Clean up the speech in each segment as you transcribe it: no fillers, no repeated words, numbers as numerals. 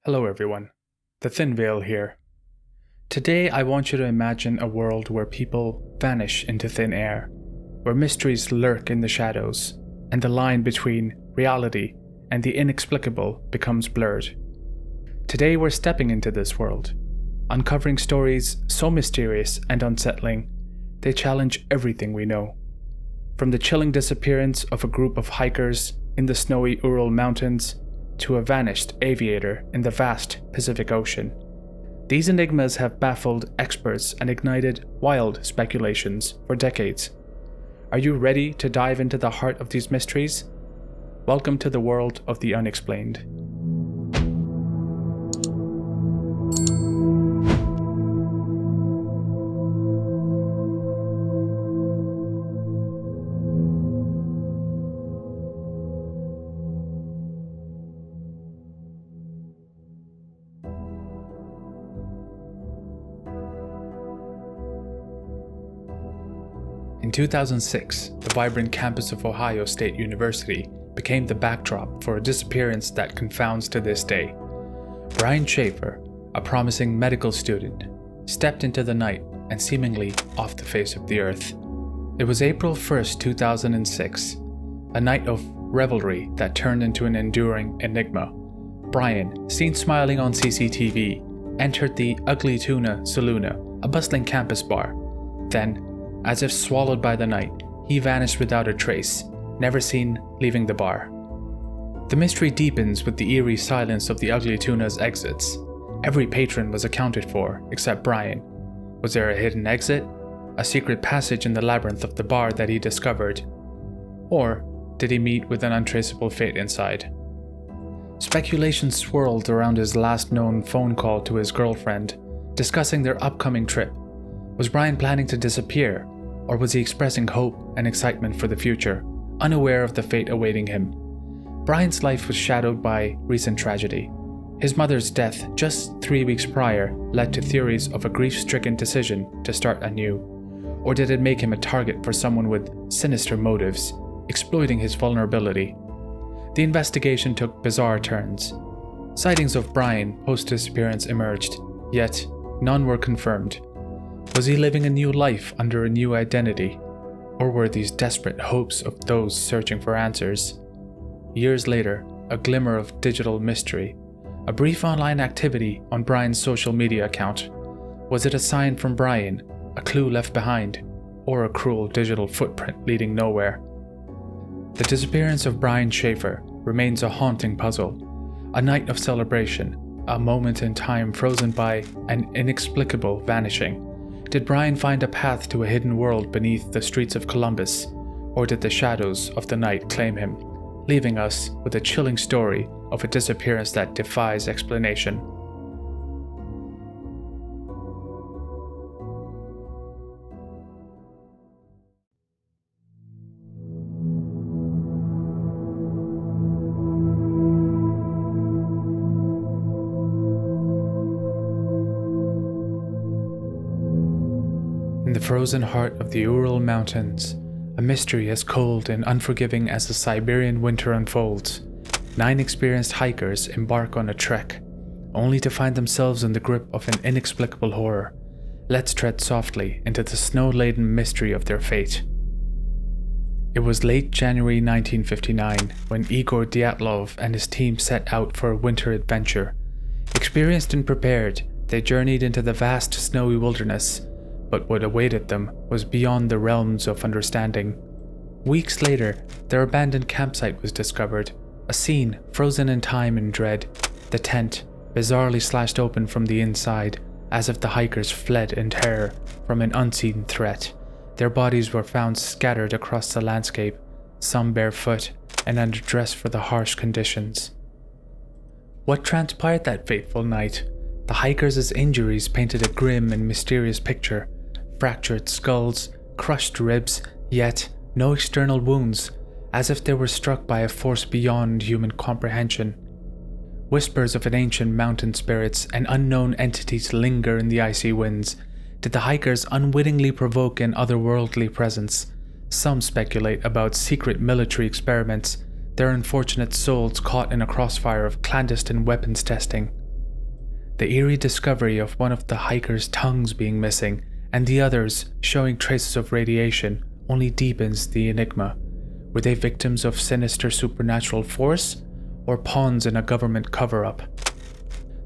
Hello everyone, the Thin Veil here. Today I want you to imagine a world where people vanish into thin air, where mysteries lurk in the shadows, and the line between reality and the inexplicable becomes blurred. Today we're stepping into this world, uncovering stories so mysterious and unsettling, they challenge everything we know. From the chilling disappearance of a group of hikers in the snowy Ural Mountains to a vanished aviator in the vast Pacific Ocean. These enigmas have baffled experts and ignited wild speculations for decades. Are you ready to dive into the heart of these mysteries? Welcome to the world of the unexplained. In 2006, the vibrant campus of Ohio State University became the backdrop for a disappearance that confounds to this day. Brian Shaffer, a promising medical student, stepped into the night and seemingly off the face of the earth. It was April 1st, 2006, a night of revelry that turned into an enduring enigma. Brian, seen smiling on CCTV, entered the Ugly Tuna Saloon, a bustling campus bar. Then, as if swallowed by the night, he vanished without a trace, never seen leaving the bar. The mystery deepens with the eerie silence of the Ugly Tuna's exits. Every patron was accounted for, except Brian. Was there a hidden exit? A secret passage in the labyrinth of the bar that he discovered? Or did he meet with an untraceable fate inside? Speculation swirled around his last known phone call to his girlfriend, discussing their upcoming trip. Was Brian planning to disappear? Or was he expressing hope and excitement for the future, unaware of the fate awaiting him? Brian's life was shadowed by recent tragedy. His mother's death just 3 weeks prior led to theories of a grief-stricken decision to start anew. Or did it make him a target for someone with sinister motives, exploiting his vulnerability? The investigation took bizarre turns. Sightings of Brian post-disappearance emerged, yet none were confirmed. Was he living a new life under a new identity? Or were these desperate hopes of those searching for answers? Years later, a glimmer of digital mystery, a brief online activity on Brian's social media account. Was it a sign from Brian, a clue left behind, or a cruel digital footprint leading nowhere? The disappearance of Brian Shaffer remains a haunting puzzle, a night of celebration, a moment in time frozen by an inexplicable vanishing. Did Brian find a path to a hidden world beneath the streets of Columbus, or did the shadows of the night claim him, leaving us with a chilling story of a disappearance that defies explanation? In the frozen heart of the Ural Mountains, a mystery as cold and unforgiving as the Siberian winter unfolds, 9 experienced hikers embark on a trek, only to find themselves in the grip of an inexplicable horror. Let's tread softly into the snow-laden mystery of their fate. It was late January 1959 when Igor Dyatlov and his team set out for a winter adventure. Experienced and prepared, they journeyed into the vast snowy wilderness. But what awaited them was beyond the realms of understanding. Weeks later, their abandoned campsite was discovered, a scene frozen in time and dread, the tent bizarrely slashed open from the inside, as if the hikers fled in terror from an unseen threat. Their bodies were found scattered across the landscape, some barefoot and underdressed for the harsh conditions. What transpired that fateful night? The hikers' injuries painted a grim and mysterious picture. Fractured skulls, crushed ribs, yet no external wounds, as if they were struck by a force beyond human comprehension. Whispers of an ancient mountain spirits and unknown entities linger in the icy winds. Did the hikers unwittingly provoke an otherworldly presence? Some speculate about secret military experiments, their unfortunate souls caught in a crossfire of clandestine weapons testing. The eerie discovery of one of the hikers' tongues being missing and the others showing traces of radiation only deepens the enigma. Were they victims of sinister supernatural force or pawns in a government cover-up?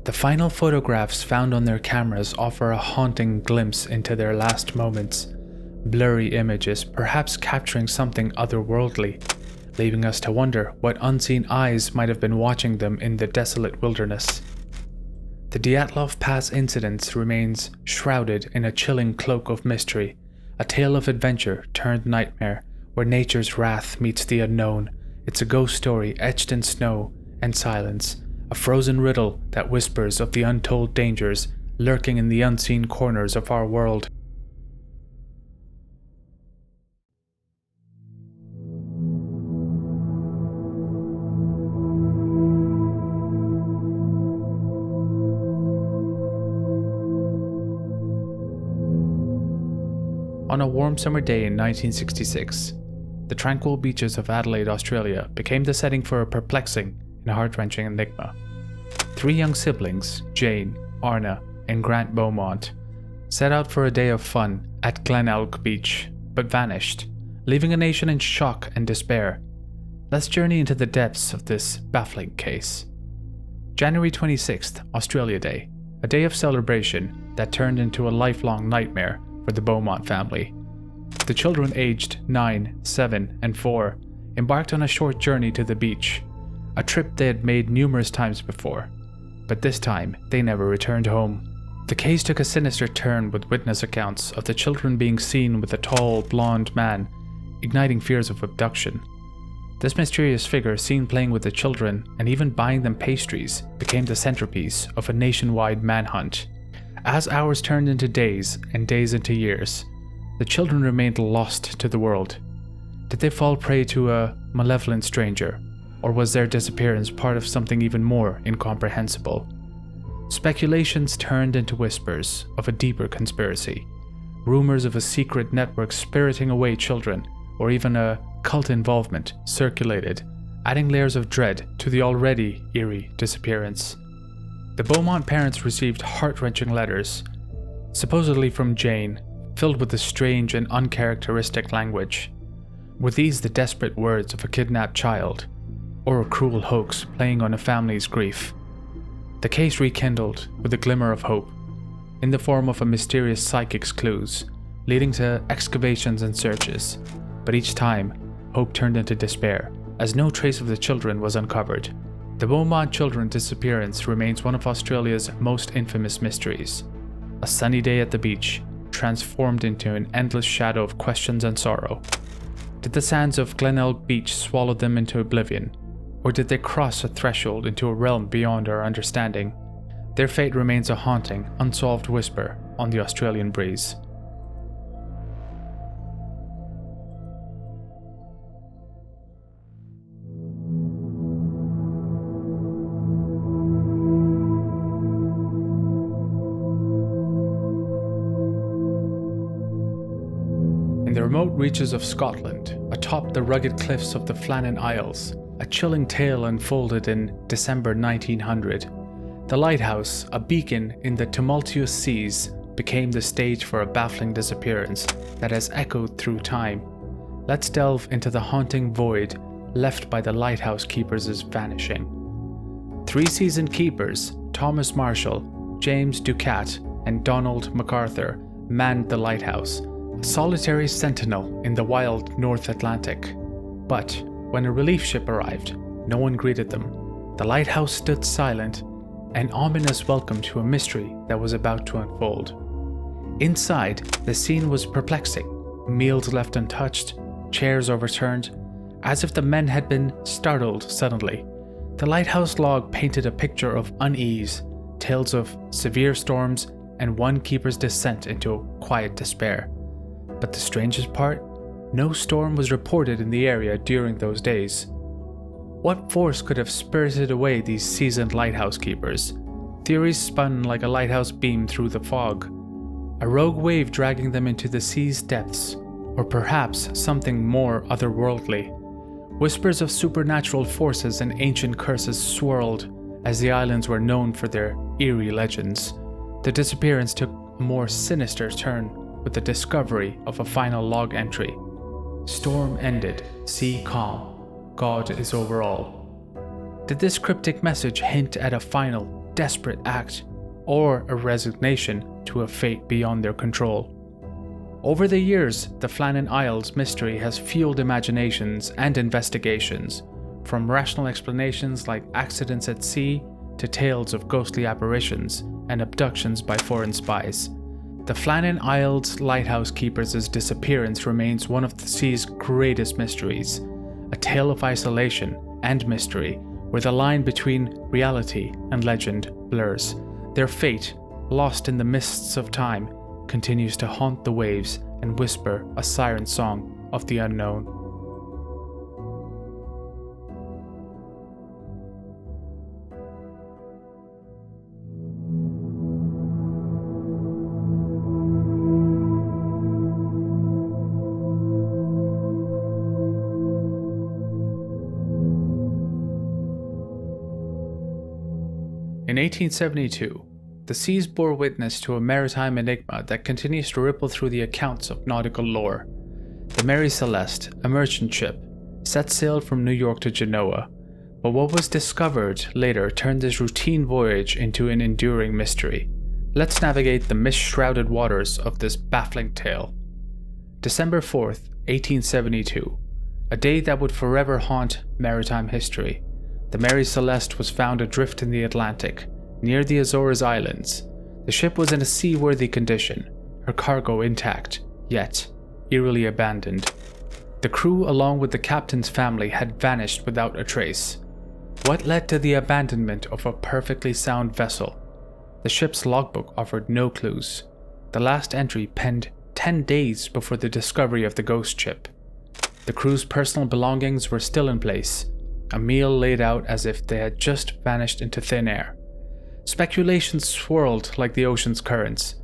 The final photographs found on their cameras offer a haunting glimpse into their last moments. Blurry images, perhaps capturing something otherworldly, leaving us to wonder what unseen eyes might have been watching them in the desolate wilderness. The Dyatlov Pass incident remains shrouded in a chilling cloak of mystery, a tale of adventure turned nightmare, where nature's wrath meets the unknown. It's a ghost story etched in snow and silence, a frozen riddle that whispers of the untold dangers lurking in the unseen corners of our world. On a warm summer day in 1966, the tranquil beaches of Adelaide, Australia became the setting for a perplexing and heart-wrenching enigma. 3 young siblings, Jane, Arna, and Grant Beaumont, set out for a day of fun at Glenelg Beach, but vanished, leaving a nation in shock and despair. Let's journey into the depths of this baffling case. January 26th, Australia Day, a day of celebration that turned into a lifelong nightmare for the Beaumont family. The children aged 9, 7, and 4 embarked on a short journey to the beach, a trip they had made numerous times before, but this time they never returned home. The case took a sinister turn with witness accounts of the children being seen with a tall, blonde man, igniting fears of abduction. This mysterious figure seen playing with the children and even buying them pastries became the centerpiece of a nationwide manhunt. As hours turned into days and days into years, the children remained lost to the world. Did they fall prey to a malevolent stranger, or was their disappearance part of something even more incomprehensible? Speculations turned into whispers of a deeper conspiracy, rumors of a secret network spiriting away children, or even a cult involvement circulated, adding layers of dread to the already eerie disappearance. The Beaumont parents received heart-wrenching letters, supposedly from Jane, filled with a strange and uncharacteristic language. Were these the desperate words of a kidnapped child, or a cruel hoax playing on a family's grief? The case rekindled with a glimmer of hope, in the form of a mysterious psychic's clues, leading to excavations and searches. But each time, hope turned into despair, as no trace of the children was uncovered. The Beaumont children's disappearance remains one of Australia's most infamous mysteries. A sunny day at the beach transformed into an endless shadow of questions and sorrow. Did the sands of Glenelg Beach swallow them into oblivion, or did they cross a threshold into a realm beyond our understanding? Their fate remains a haunting, unsolved whisper on the Australian breeze. In the remote reaches of Scotland, atop the rugged cliffs of the Flannan Isles, a chilling tale unfolded in December 1900. The lighthouse, a beacon in the tumultuous seas, became the stage for a baffling disappearance that has echoed through time. Let's delve into the haunting void left by the lighthouse keepers' vanishing. 3 seasoned keepers, Thomas Marshall, James Ducat, and Donald MacArthur, manned the lighthouse, a solitary sentinel in the wild North Atlantic. But when a relief ship arrived, no one greeted them. The lighthouse stood silent, an ominous welcome to a mystery that was about to unfold. Inside, the scene was perplexing. Meals left untouched, chairs overturned, as if the men had been startled suddenly. The lighthouse log painted a picture of unease, tales of severe storms, and one keeper's descent into quiet despair. But the strangest part? No storm was reported in the area during those days. What force could have spirited away these seasoned lighthouse keepers? Theories spun like a lighthouse beam through the fog. A rogue wave dragging them into the sea's depths, or perhaps something more otherworldly. Whispers of supernatural forces and ancient curses swirled As the islands were known for their eerie legends, the disappearance took a more sinister turn with the discovery of a final log entry. Storm ended, sea calm, God is over all. Did this cryptic message hint at a final, desperate act, or a resignation to a fate beyond their control? Over the years, the Flannan Isles mystery has fueled imaginations and investigations, from rational explanations like accidents at sea to tales of ghostly apparitions and abductions by foreign spies. The Flannan Isles Lighthouse Keepers' disappearance remains one of the sea's greatest mysteries, a tale of isolation and mystery, where the line between reality and legend blurs. Their fate, lost in the mists of time, continues to haunt the waves and whisper a siren song of the unknown. In 1872, the seas bore witness to a maritime enigma that continues to ripple through the accounts of nautical lore. The Mary Celeste, a merchant ship, set sail from New York to Genoa, but what was discovered later turned this routine voyage into an enduring mystery. Let's navigate the mist-shrouded waters of this baffling tale. December 4th, 1872, a day that would forever haunt maritime history. The Mary Celeste was found adrift in the Atlantic, near the Azores Islands. The ship was in a seaworthy condition, her cargo intact, yet eerily abandoned. The crew, along with the captain's family, had vanished without a trace. What led to the abandonment of a perfectly sound vessel? The ship's logbook offered no clues. The last entry penned 10 days before the discovery of the ghost ship. The crew's personal belongings were still in place, a meal laid out as if they had just vanished into thin air. Speculations swirled like the ocean's currents.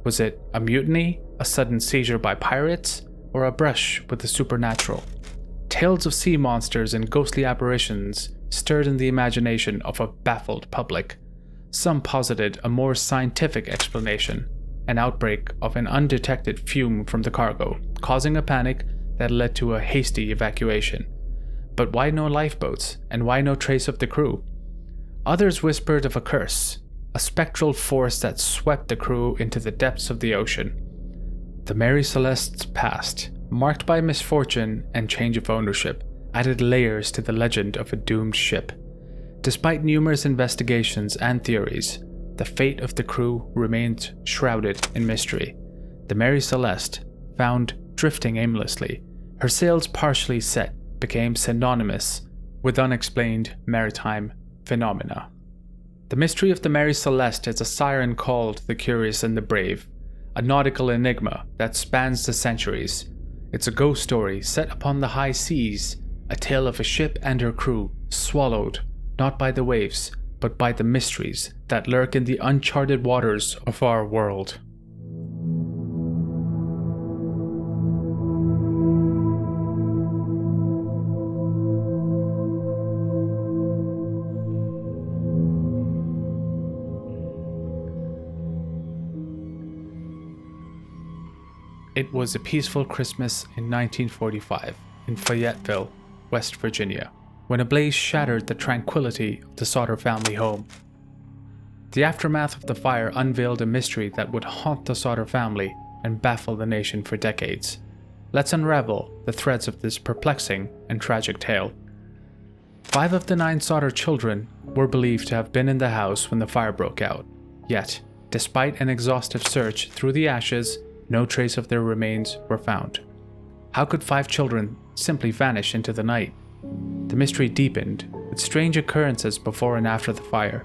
Was it a mutiny, a sudden seizure by pirates, or a brush with the supernatural? Tales of sea monsters and ghostly apparitions stirred in the imagination of a baffled public. Some posited a more scientific explanation, an outbreak of an undetected fume from the cargo, causing a panic that led to a hasty evacuation. But why no lifeboats, and why no trace of the crew? Others whispered of a curse, a spectral force that swept the crew into the depths of the ocean. The Mary Celeste's past, marked by misfortune and change of ownership, added layers to the legend of a doomed ship. Despite numerous investigations and theories, the fate of the crew remained shrouded in mystery. The Mary Celeste, found drifting aimlessly, her sails partially set, became synonymous with unexplained maritime phenomena. The mystery of the Mary Celeste is a siren call to the curious and the brave, a nautical enigma that spans the centuries. It's a ghost story set upon the high seas, a tale of a ship and her crew swallowed not by the waves, but by the mysteries that lurk in the uncharted waters of our world. It was a peaceful Christmas in 1945 in Fayetteville, West Virginia, when a blaze shattered the tranquility of the Sodder family home. The aftermath of the fire unveiled a mystery that would haunt the Sodder family and baffle the nation for decades. Let's unravel the threads of this perplexing and tragic tale. 5 of the 9 Sodder children were believed to have been in the house when the fire broke out. Yet, despite an exhaustive search through the ashes, no trace of their remains were found. How could 5 children simply vanish into the night? The mystery deepened, with strange occurrences before and after the fire.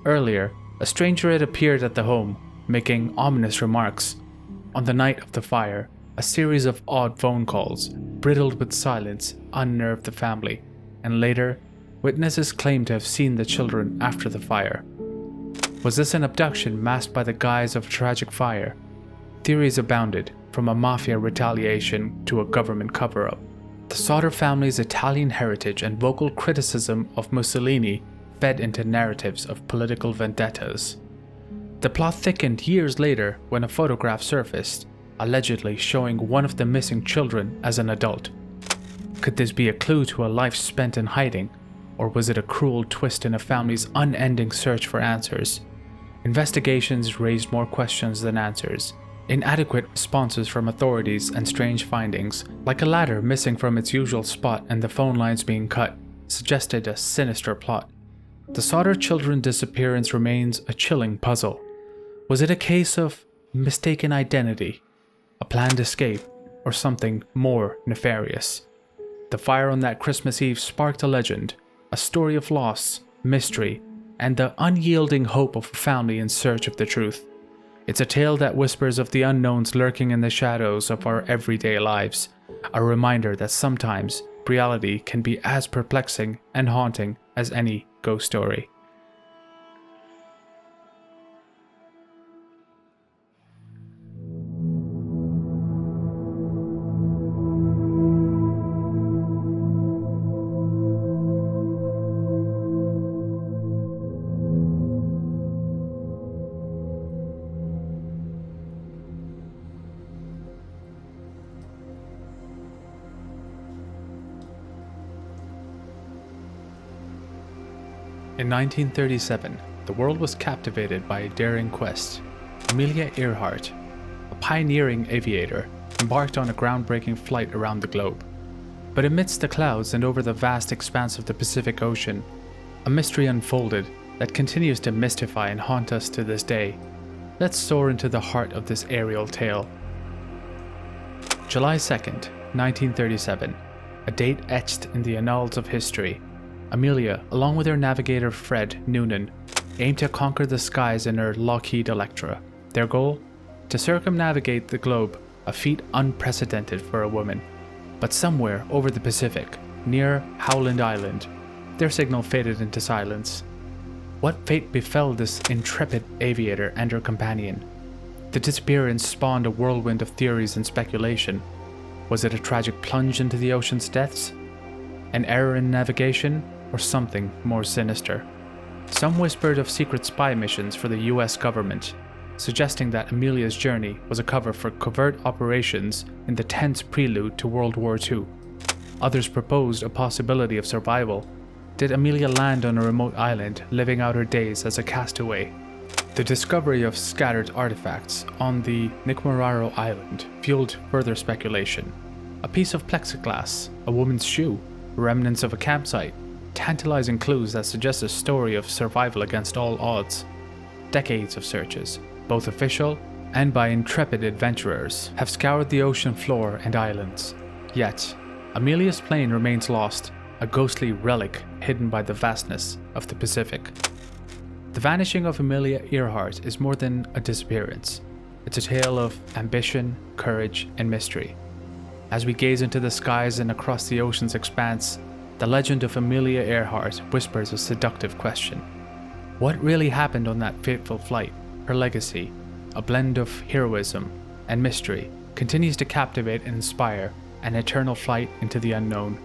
Earlier, a stranger had appeared at the home, making ominous remarks. On the night of the fire, a series of odd phone calls, brittled with silence, unnerved the family, and later, witnesses claimed to have seen the children after the fire. Was this an abduction masked by the guise of a tragic fire? Theories abounded, from a mafia retaliation to a government cover-up. The Sodder family's Italian heritage and vocal criticism of Mussolini fed into narratives of political vendettas. The plot thickened years later when a photograph surfaced, allegedly showing one of the missing children as an adult. Could this be a clue to a life spent in hiding, or was it a cruel twist in a family's unending search for answers? Investigations raised more questions than answers. Inadequate responses from authorities and strange findings, like a ladder missing from its usual spot and the phone lines being cut, suggested a sinister plot. The Sodder children disappearance remains a chilling puzzle. Was it a case of mistaken identity, a planned escape, or something more nefarious? The fire on that Christmas Eve sparked a legend, a story of loss, mystery, and the unyielding hope of a family in search of the truth. It's a tale that whispers of the unknowns lurking in the shadows of our everyday lives, a reminder that sometimes reality can be as perplexing and haunting as any ghost story. In 1937, the world was captivated by a daring quest. Amelia Earhart, a pioneering aviator, embarked on a groundbreaking flight around the globe. But amidst the clouds and over the vast expanse of the Pacific Ocean, a mystery unfolded that continues to mystify and haunt us to this day. Let's soar into the heart of this aerial tale. July 2nd, 1937, a date etched in the annals of history. Amelia, along with her navigator Fred Noonan, aimed to conquer the skies in her Lockheed Electra. Their goal? To circumnavigate the globe, a feat unprecedented for a woman. But somewhere over the Pacific, near Howland Island, their signal faded into silence. What fate befell this intrepid aviator and her companion? The disappearance spawned a whirlwind of theories and speculation. Was it a tragic plunge into the ocean's depths? An error in navigation? Or something more sinister? Some whispered of secret spy missions for the US government, suggesting that Amelia's journey was a cover for covert operations in the tense prelude to World War II. Others proposed a possibility of survival. Did Amelia land on a remote island, living out her days as a castaway? The discovery of scattered artifacts on the Nikumaroro Island fueled further speculation. A piece of plexiglass, a woman's shoe, remnants of a campsite, tantalizing clues that suggest a story of survival against all odds. Decades of searches, both official and by intrepid adventurers, have scoured the ocean floor and islands. Yet, Amelia's plane remains lost, a ghostly relic hidden by the vastness of the Pacific. The vanishing of Amelia Earhart is more than a disappearance. It's a tale of ambition, courage, and mystery. As we gaze into the skies and across the ocean's expanse, the legend of Amelia Earhart whispers a seductive question. What really happened on that fateful flight? Her legacy, a blend of heroism and mystery, continues to captivate and inspire an eternal flight into the unknown.